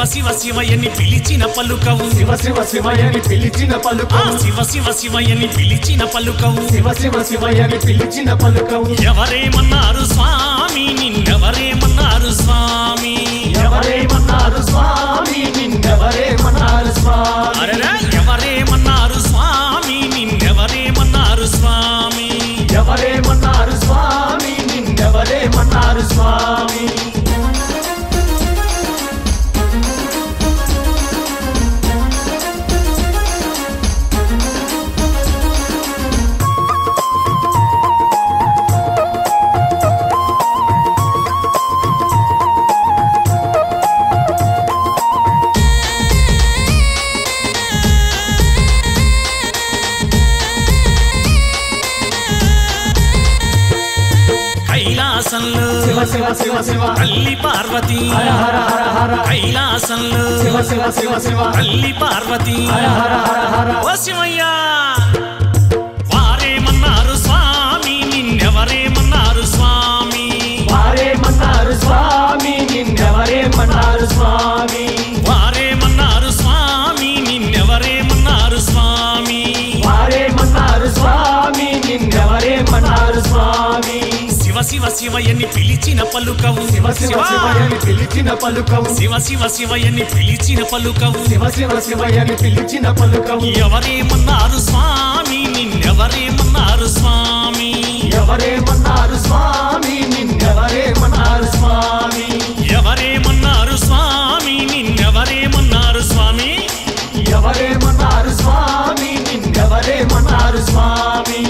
శివ శివయని పిలిచిన పలుకవు శివ శివ శివయని పిలిచిన పలుకవు శివ శివయని పిలిచిన పలుకవు శివ శివ శివయని పిలిచిన పలుకవు ఎవరేమన్నారు స్వామి నిన్నెవరేమన్నారు స్వామి ఎవరేమన్నారు స్వామి నిన్నెవరేమన్నారు స్వామి అరెరా ఎవరేమన్నారు స్వామి నిన్నెవరేమన్నారు స్వామి ఎవరేమన్నారు స్వామి నిన్నెవరేమన్నారు స్వామి కైలాసంలో శివ శివ శివ శివ తల్లి పార్వతి హర హర హర హర కైలాసంలో శివ శివ శివ శివ తల్లి పార్వతి హర హర హర హర ఓ శివయ్య వారేమన్నారు స్వామి నిన్నెవరేమన్నారు స్వామి వారేమన్నారు స్వామి నిన్నెవరేమన్నారు స్వామి వారేమన్నారు స్వామి నిన్నెవరేమన్నారు స్వామి వారేమన్నారు స్వామి నిన్నెవరేమన్నారు స్వామి శివ శివయని పిలిచిన పలుకవు శివ శివ శివయని పిలిచిన పలుకవు శివయని పిలిచిన పలుకవు శివ శివ శివయని పిలిచిన పలుకవు ఎవరేమన్నారు స్వామి నిన్నెవరేమన్నారు స్వామి ఎవరేమన్నారు స్వామి నిన్నెవరేమన్నారు స్వామి ఎవరేమన్నారు స్వామి నిన్నెవరేమన్నారు స్వామి ఎవరేమన్నారు స్వామి నిన్నెవరేమన్నారు స్వామి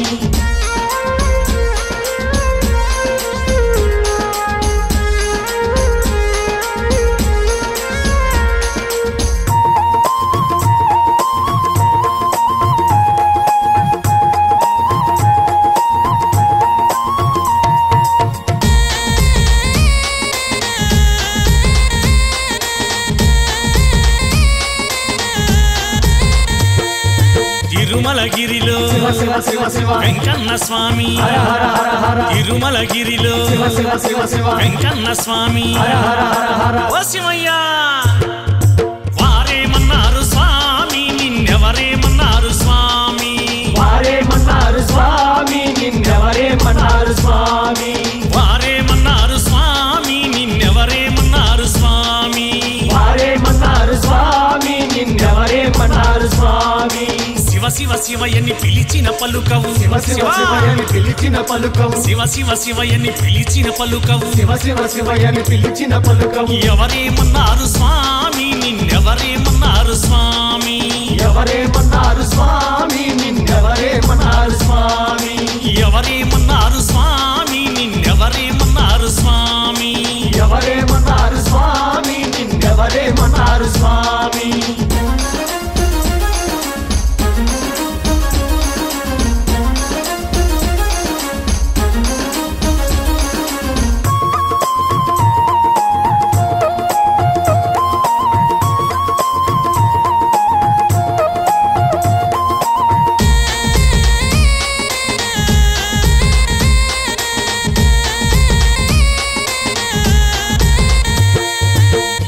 తిరుమలగిరిలో శివ శివ శివ శివ వెంకన్న స్వామి హర హర హర హర తిరుమలగిరిలో శివ శివ శివ శివ వెంకన్న స్వామి హర హర హర హర ఓ శివయ్య వారేమన్నారు స్వామి నిన్నెవరేమన్నారు స్వామి వారేమన్నారు స్వామి నిన్నెవరేమన్నారు స్వామి వారేమన్నారు స్వామి నిన్నెవరేమన్నారు స్వామి వారేమన్నారు స్వామి నిన్నెవరేమన్నారు స్వామి శివయని పిలిచిన పలుకవు శివ శివ శివయని పిలిచిన పలుకవు శివయని పిలిచిన పలుకవు శివ శివ శివయని పిలిచిన పలుకవు ఎవరేమన్నారు స్వామి నిన్నెవరేమన్నారు స్వామి ఎవరేమన్నారు స్వామి నిన్నెవరేమన్నారు స్వామి ఎవరేమన్నారు స్వామి నిన్నెవరేమన్నారు స్వామి ఎవరేమన్నారు స్వామి నిన్నెవరేమన్నారు స్వామి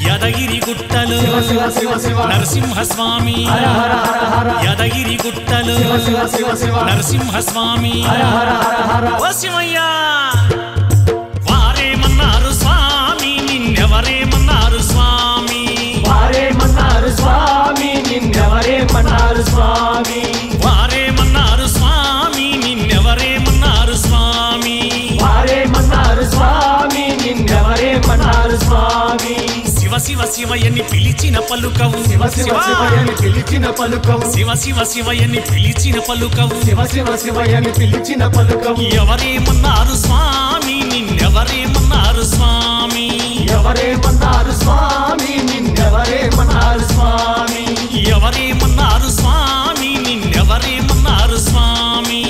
యాదగిరి గుట్టలు శివ శివ శివ శివ నరసింహస్వామి హర హర హర హర యాదగిరి గుట్టలు శివ శివ శివ శివ నరసింహస్వామి హర హర హర హర ఓ శివయ్య వారేమన్నారు స్వామి నిన్నెవరేమన్నారు స్వామి వారేమన్నారు స్వామి నిన్నెవరేమన్నారు స్వామి వారేమన్నారు స్వామి నిన్నెవరేమన్నారు స్వామి వారేమన్నారు స్వామి నిన్నెవరేమన్నారు స్వామి శివయని పిలిచిన పలుకవు శివ శివ శివయని పిలిచిన పలుకవు శివయని పిలిచిన పలుకవు శివ శివ శివయని పిలిచిన పలుకవు ఎవరేమన్నారు స్వామి నిన్నెవరేమన్నారు స్వామి ఎవరేమన్నారు స్వామి నిన్నెవరేమన్నారు స్వామి ఎవరేమన్నారు స్వామి నిన్నెవరేమన్నారు స్వామి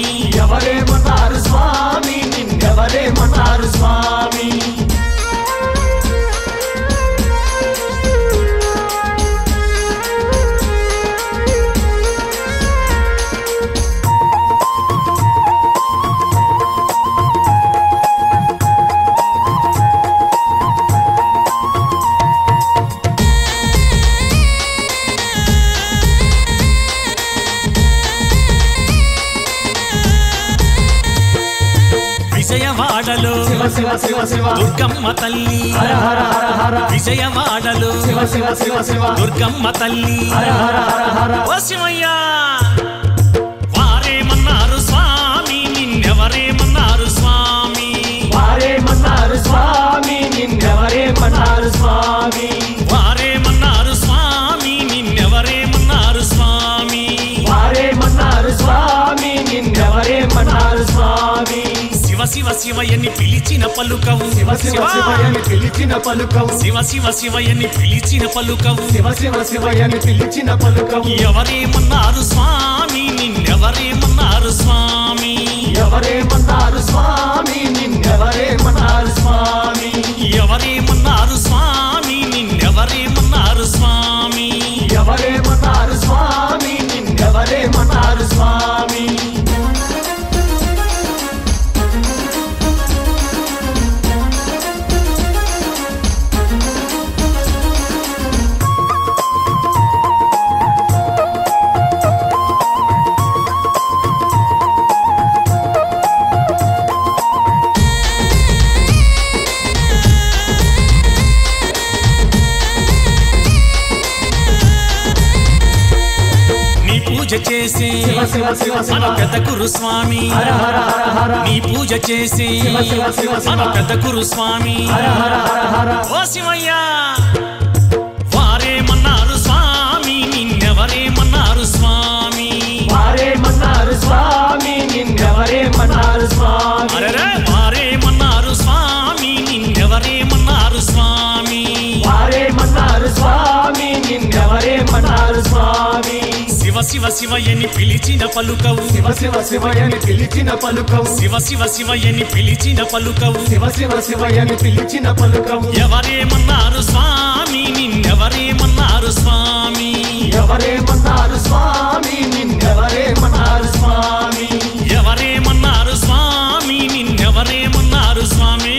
ఎవరేమన్నారు స్వామి నిన్నెవరేమన్నారు స్వామి శివ శివ దుర్గమ్మ తల్లి హర హర హర హర విజయవాడలో శివ శివ శివ శివ దుర్గమ్మ తల్లి హర హర హర హర ఓ శివయ్య వారేమన్నారు స్వామి నిన్నెవరేమన్నారు స్వామి వారేమన్నారు స్వామి నిన్నెవరేమన్నారు స్వామి వారేమన్నారు స్వామి నిన్నెవరేమన్నారు స్వామి వారేమన్నారు స్వామి నిన్నెవరేమన్నారు స్వామి శివ శివ శివయ్యని పిలిచిన పలుకవు శివ శివ శివయని పిలిచిన పలుకవు శివ శివ శివయ్యని పిలిచిన పలుకవు శివ శివ శివయని పిలిచిన పలుకవు ఎవరేమన్నారు స్వామి నిన్నెవరేమన్నారు స్వామి ఎవరేమన్నారు స్వామి నిన్నెవరేమన్నారు స్వామి ఎవరేమన్నారు స్వామి నిన్నెవరేమన్నారు స్వామి ఎవరేమన్నారు స్వామి నిన్నెవరేమన్నారు స్వామి పూజ చేసి శివ శివ శివ శివ మన పెద్ద గురు స్వామి హర హర హర హర నీ పూజ చేసి శివ శివ శివ శివ మన పెద్ద గురు స్వామి హర హర హర హర ఓ శివయ్య వారేమన్నారు స్వామి నిన్నెవరేమన్నారు స్వామి వారేమన్నారు స్వామి నిన్నెవరేమన్నారు స్వామి అరెరే వారేమన్నారు స్వామి నిన్నెవరేమన్నారు స్వామి వారేమన్నారు స్వామి నిన్నెవరేమన్నారు స్వామి శివ శివ శివయ్యని పిలిచిన పలుకవు శివ శివ శివయని పిలిచిన పలుకవు శివ శివ శివయ్యని పిలిచిన పలుకవు శివ శివ శివయని పిలిచిన పలుకవు ఎవరేమన్నారు స్వామి నిన్నెవరేమన్నారు స్వామి ఎవరేమన్నారు స్వామి నిన్నెవరేమన్నారు స్వామి ఎవరేమన్నారు స్వామి నిన్నెవరేమన్నారు స్వామి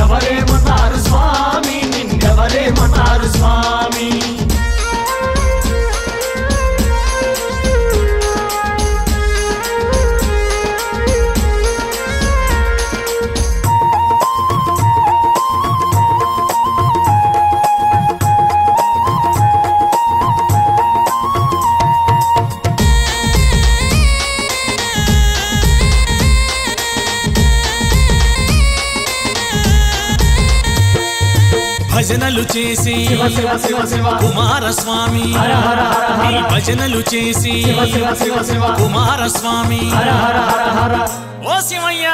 ఎవరేమన్నారు స్వామి నిన్నెవరేమన్నారు స్వామి భజనలు చేసి శివ శివ శివ శివ కుమారస్వామి హర హర హర హర నీ భజనలు చేసి శివ శివ శివ శివ కుమారస్వామి హర హర హర హర ఓ శివయ్య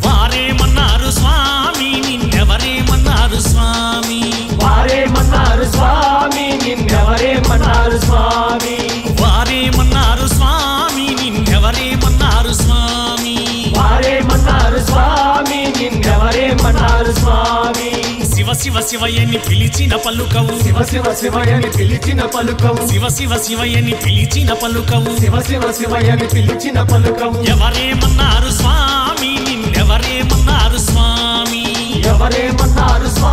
వారేమన్నారు స్వామి నిన్నెవరేమన్నారు స్వామి వారేమన్నారు స్వామి నిన్నెవరేమన్నారు స్వామి వారేమన్నారు స్వామి నిన్నెవరేమన్నారు స్వామి వారేమన్నారు స్వామి నిన్నెవరేమన్నారు స్వామి శివ శివ శివయ్యని పిలిచిన పలుకవు శివ శివ శివయని పిలిచిన పలుకవు శివ శివ శివయ్యని పిలిచిన పలుకవు శివ శివ శివయని పిలిచిన పలుకవు ఎవరేమన్నారు స్వామి నిన్నెవరేమన్నారు స్వామి ఎవరేమన్నారు స్వామి